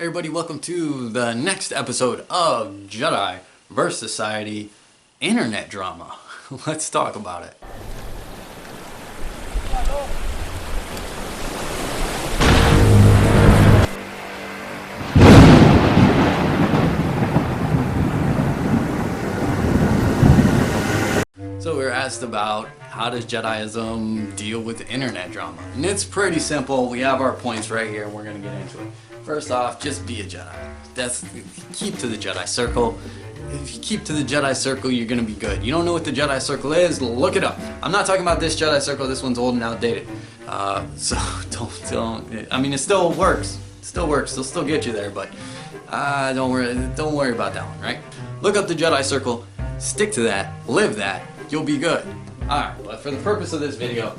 Everybody, welcome to the next episode of Jedi vs. Society Internet Drama. Let's talk about it. So we were asked about how does Jediism deal with internet drama? And it's pretty simple. We have our points right here and we're going to get into it. First off, just be a Jedi. Keep to the Jedi circle. If you keep to the Jedi circle, you're going to be good. You don't know what the Jedi circle is? Look it up. I'm not talking about this Jedi circle. This one's old and outdated. So don't. I mean, it still works. It still works. It'll still get you there, but don't worry about that one, right? Look up the Jedi circle. Stick to that. Live that. You'll be good. Alright, but for the purpose of this video,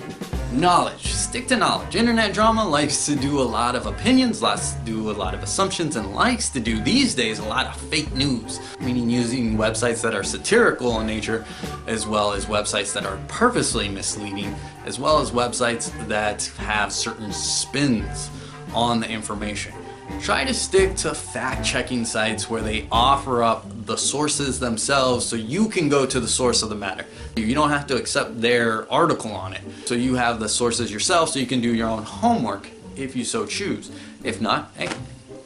knowledge. Stick to knowledge. Internet drama likes to do a lot of opinions, likes to do a lot of assumptions, and likes to do these days a lot of fake news. Meaning using websites that are satirical in nature, as well as websites that are purposely misleading, as well as websites that have certain spins on the information. Try to stick to fact-checking sites where they offer up the sources themselves so you can go to the source of the matter. You don't have to accept their article on it. So you have the sources yourself so you can do your own homework if you so choose. If not, hey,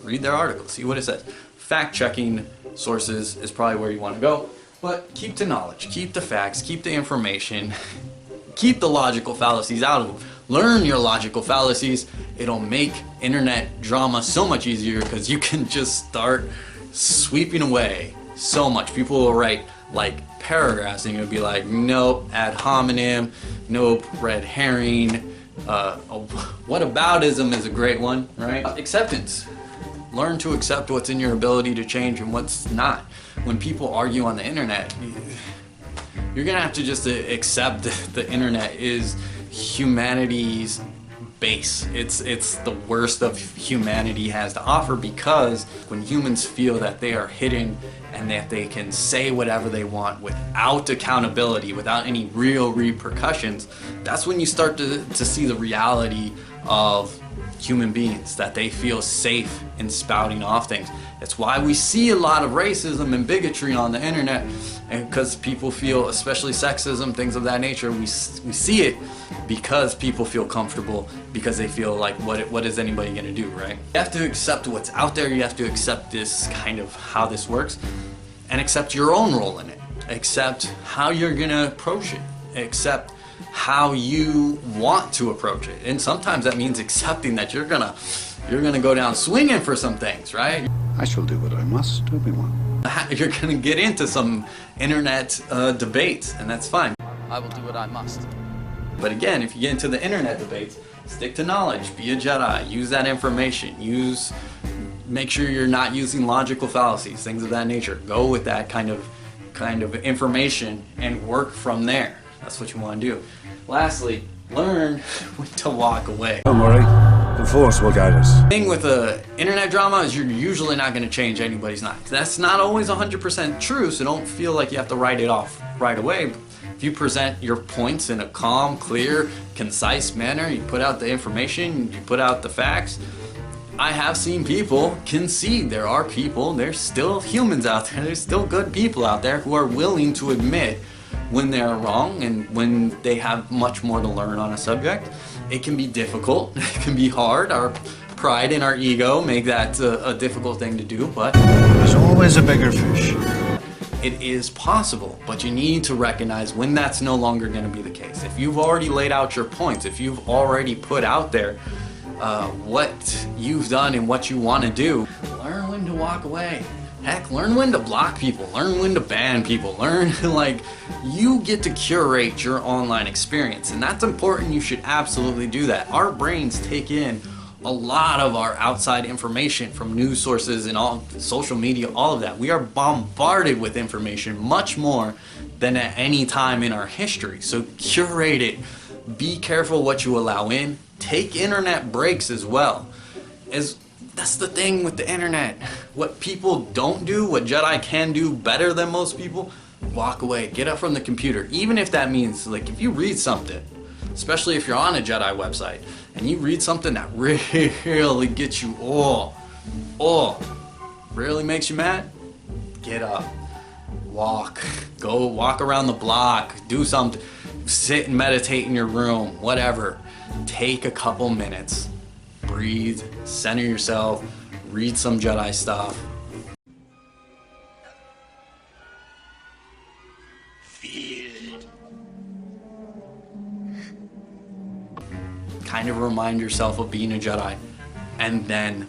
read their article, see what it says. Fact-checking sources is probably where you want to go, but keep to knowledge, keep the facts, keep the information, keep the logical fallacies out of them. Learn your logical fallacies. It'll make internet drama so much easier because you can just start sweeping away so much. People will write like paragraphs and you'll be like, nope, ad hominem, nope, red herring, whataboutism is a great one, right? Acceptance. Learn to accept what's in your ability to change and what's not. When people argue on the internet, you're gonna have to just accept that the internet is humanity's base. It's the worst of humanity has to offer, because when humans feel that they are hidden and that they can say whatever they want without accountability, without any real repercussions, that's when you start to see the reality of human beings, that they feel safe in spouting off things. It's why we see a lot of racism and bigotry on the internet, and because people feel, especially sexism, things of that nature, we see it because people feel comfortable, because they feel like what is anybody gonna do, right? You have to accept what's out there. You have to accept this kind of how this works and accept your own role in it. Accept how you're gonna approach it. Accept how you want to approach it. And sometimes that means accepting that you're gonna go down swinging for some things, right? I shall do what I must, Obi-Wan. You're gonna get into some internet debates, and that's fine. I will do what I must. But again, if you get into the internet debates, stick to knowledge, be a Jedi, use that information, make sure you're not using logical fallacies, things of that nature. Go with that kind of information and work from there. That's what you want to do. Lastly, learn when to walk away. Don't worry, the Force will guide us. The thing with the internet drama is you're usually not going to change anybody's mind. That's not always 100% true, so don't feel like you have to write it off right away. If you present your points in a calm, clear, concise manner, you put out the information, you put out the facts, I have seen people concede. There are people, there's still humans out there, there's still good people out there who are willing to admit when they're wrong and when they have much more to learn on a subject. It can be difficult, it can be hard. Our pride and our ego make that a difficult thing to do, but there's always a bigger fish. It is possible, but you need to recognize when that's no longer going to be the case. If you've already laid out your points, if you've already put out there what you've done and what you want to do, learn when to walk away. Heck, learn when to block people, learn when to ban people, learn like you get to curate your online experience, and that's important. You should absolutely do that. Our brains take in a lot of our outside information from news sources and all social media, all of that. We are bombarded with information much more than at any time in our history. So curate it. Be careful what you allow in. Take internet breaks as well. That's the thing with the internet. What people don't do, what Jedi can do better than most people, walk away, get up from the computer. Even if that means, like, if you read something, especially if you're on a Jedi website, and you read something that really gets you, Oh, really makes you mad? Get up. Walk. Go walk around the block. Do something. Sit and meditate in your room. Whatever. Take a couple minutes. Breathe. Center yourself. Read some Jedi stuff. Feel it. Kind of remind yourself of being a Jedi. And then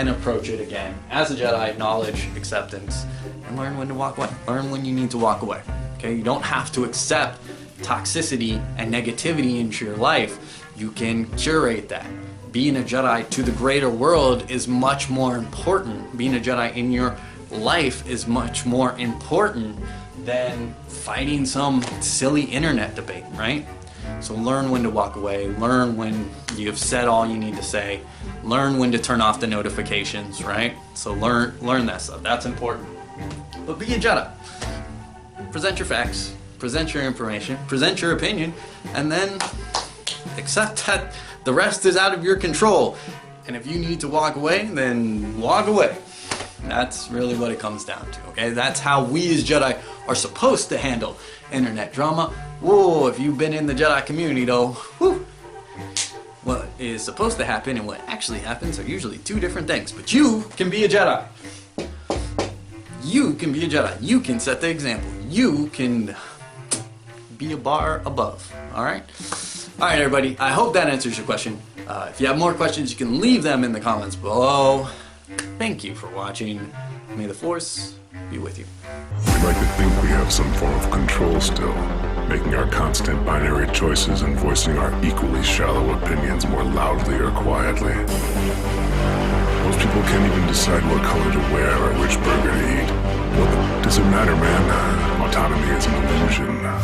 approach it again. As a Jedi, knowledge, acceptance, and learn when to walk away. Learn when you need to walk away. Okay? You don't have to accept toxicity and negativity into your life. You can curate that. Being a Jedi to the greater world is much more important. Being a Jedi in your life is much more important than fighting some silly internet debate, right? So learn when to walk away, learn when you've said all you need to say, learn when to turn off the notifications, right? So learn that stuff, that's important. But be a Jedi. Present your facts, present your information, present your opinion, and then accept that the rest is out of your control. And if you need to walk away, then walk away. That's really what it comes down to, okay? That's how we as Jedi are supposed to handle internet drama. Whoa, if you've been in the Jedi community though, whew, what is supposed to happen and what actually happens are usually two different things. But you can be a Jedi. You can be a Jedi. You can set the example. You can be a bar above, alright? Alright everybody, I hope that answers your question. If you have more questions, you can leave them in the comments below. Thank you for watching. May the Force be with you. We like to think we have some form of control still, making our constant binary choices and voicing our equally shallow opinions more loudly or quietly. Most people can't even decide what color to wear or which burger to eat. What does it matter, man? Autonomy is an illusion.